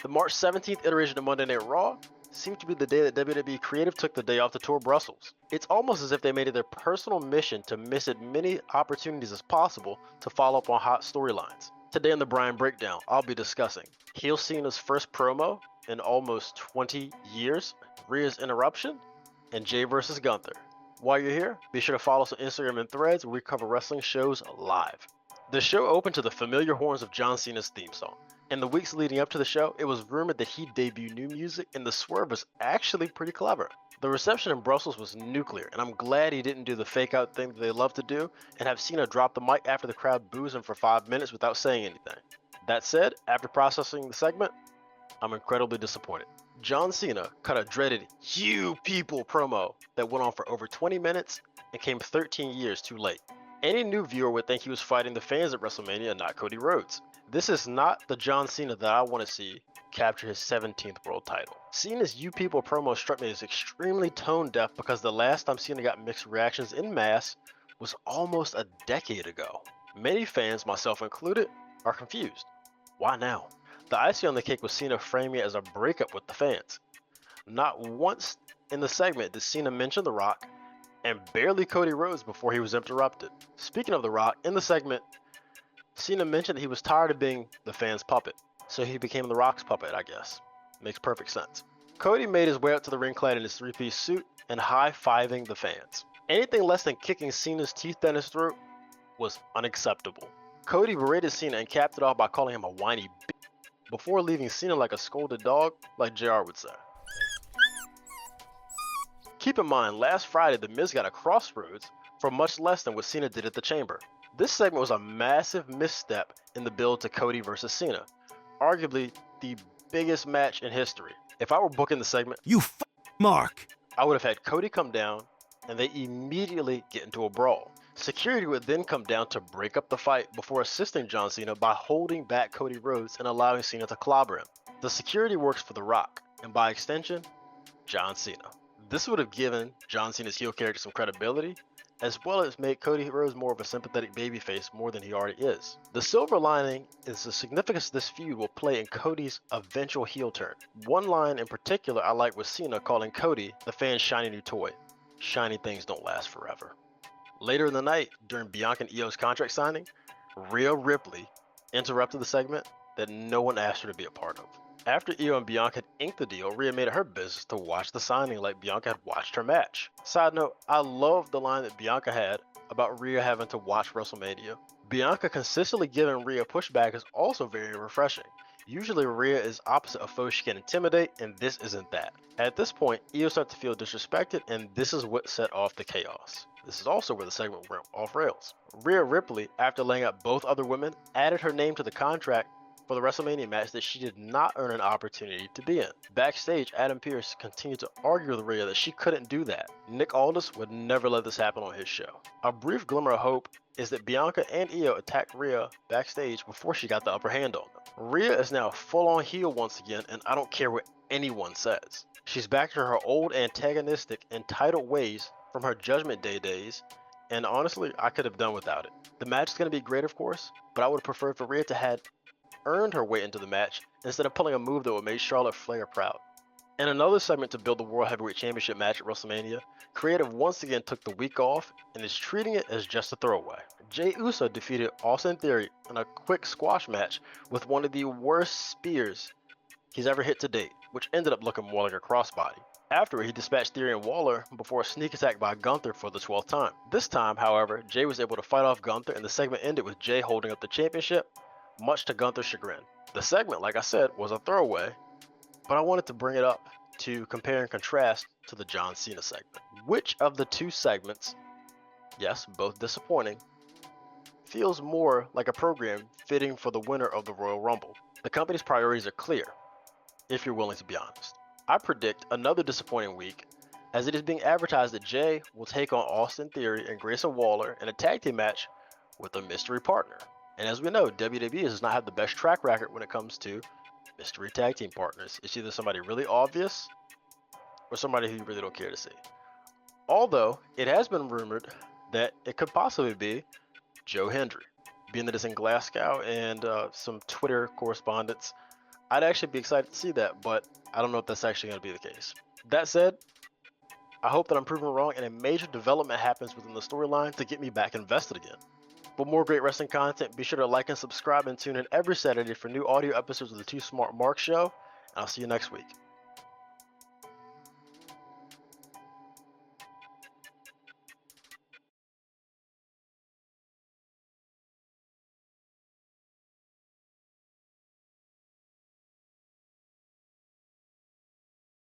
The March 17th iteration of Monday Night Raw seemed to be the day that WWE Creative took the day off to tour Brussels. It's almost as if they made it their personal mission to miss as many opportunities as possible to follow up on hot storylines. Today on the Bryan Breakdown, I'll be discussing Heel Cena's first promo in almost 20 years, Rhea's interruption, and Jey vs. Gunther. While you're here, be sure to follow us on Instagram and Threads where we cover wrestling shows live. The show opened to the familiar horns of John Cena's theme song. In the weeks leading up to the show, it was rumored that he'd debut new music, and the swerve was actually pretty clever. The reception in Brussels was nuclear, and I'm glad he didn't do the fake out thing that they love to do and have Cena drop the mic after the crowd boos him for 5 minutes without saying anything. That said, after processing the segment, I'm incredibly disappointed. John Cena cut a dreaded "You People" promo that went on for over 20 minutes and came 13 years too late. Any new viewer would think he was fighting the fans at WrestleMania and not Cody Rhodes. This is not the John Cena that I want to see capture his 17th world title. Cena's "You People" promo struck me as extremely tone deaf because the last time Cena got mixed reactions en masse was almost a decade ago. Many fans, myself included, are confused. Why now? The icing on the cake was Cena framing it as a breakup with the fans. Not once in the segment did Cena mention The Rock, and barely Cody Rhodes before he was interrupted. Speaking of The Rock, in the segment, Cena mentioned that he was tired of being the fans' puppet, so he became The Rock's puppet, I guess. Makes perfect sense. Cody made his way up to the ring clad in his three-piece suit and high-fiving the fans. Anything less than kicking Cena's teeth down his throat was unacceptable. Cody berated Cena and capped it off by calling him a whiny bitch before leaving Cena like a scolded dog, like JR would say. Keep in mind, last Friday The Miz got a crossroads for much less than what Cena did at the Chamber. This segment was a massive misstep in the build to Cody vs. Cena, arguably the biggest match in history. If I were booking the segment, Mark, I would have had Cody come down and they immediately get into a brawl. Security would then come down to break up the fight before assisting John Cena by holding back Cody Rhodes and allowing Cena to clobber him. The security works for The Rock, and by extension, John Cena. This would have given John Cena's heel character some credibility, as well as made Cody Rhodes more of a sympathetic babyface more than he already is. The silver lining is the significance this feud will play in Cody's eventual heel turn. One line in particular I like was Cena calling Cody the fan's shiny new toy. Shiny things don't last forever. Later in the night, during Bianca and Io's contract signing, Rhea Ripley interrupted the segment that no one asked her to be a part of. After Io and Bianca had inked the deal, Rhea made it her business to watch the signing like Bianca had watched her match. Side note, I love the line that Bianca had about Rhea having to watch WrestleMania. Bianca consistently giving Rhea pushback is also very refreshing. Usually Rhea is opposite of foes she can intimidate, and this isn't that. At this point, Io started to feel disrespected, and this is what set off the chaos. This is also where the segment went off rails. Rhea Ripley, after laying out both other women, added her name to the contract for the WrestleMania match that she did not earn an opportunity to be in. Backstage, Adam Pearce continued to argue with Rhea that she couldn't do that. Nick Aldis would never let this happen on his show. A brief glimmer of hope is that Bianca and Io attacked Rhea backstage before she got the upper hand on them. Rhea is now full-on heel once again, and I don't care what anyone says. She's back to her old antagonistic, entitled ways from her Judgment Day days, and honestly, I could have done without it. The match is going to be great, of course, but I would have preferred for Rhea to have earned her way into the match instead of pulling a move that would make Charlotte Flair proud. In another segment to build the World Heavyweight Championship match at WrestleMania, Creative once again took the week off and is treating it as just a throwaway. Jey Uso defeated Austin Theory in a quick squash match with one of the worst spears he's ever hit to date, which ended up looking more like a crossbody. Afterward, he dispatched Theory and Waller before a sneak attack by Gunther for the 12th time. This time, however, Jey was able to fight off Gunther, and the segment ended with Jey holding up the championship, much to Gunther's chagrin. The segment, like I said, was a throwaway, but I wanted to bring it up to compare and contrast to the John Cena segment. Which of the two segments, yes, both disappointing, feels more like a program fitting for the winner of the Royal Rumble? The company's priorities are clear, if you're willing to be honest. I predict another disappointing week, as it is being advertised that Jey will take on Austin Theory and Grayson Waller in a tag team match with a mystery partner. And as we know, WWE does not have the best track record when it comes to mystery tag team partners. It's either somebody really obvious or somebody who you really don't care to see. Although, it has been rumored that it could possibly be Joe Hendry, being that it's in Glasgow, and some Twitter correspondents I'd actually be excited to see that, but I don't know if that's actually going to be the case. That said, I hope that I'm proven wrong and a major development happens within the storyline to get me back invested again. For more great wrestling content, be sure to like and subscribe and tune in every Saturday for new audio episodes of the Too Smart Mark Show, and I'll see you next week.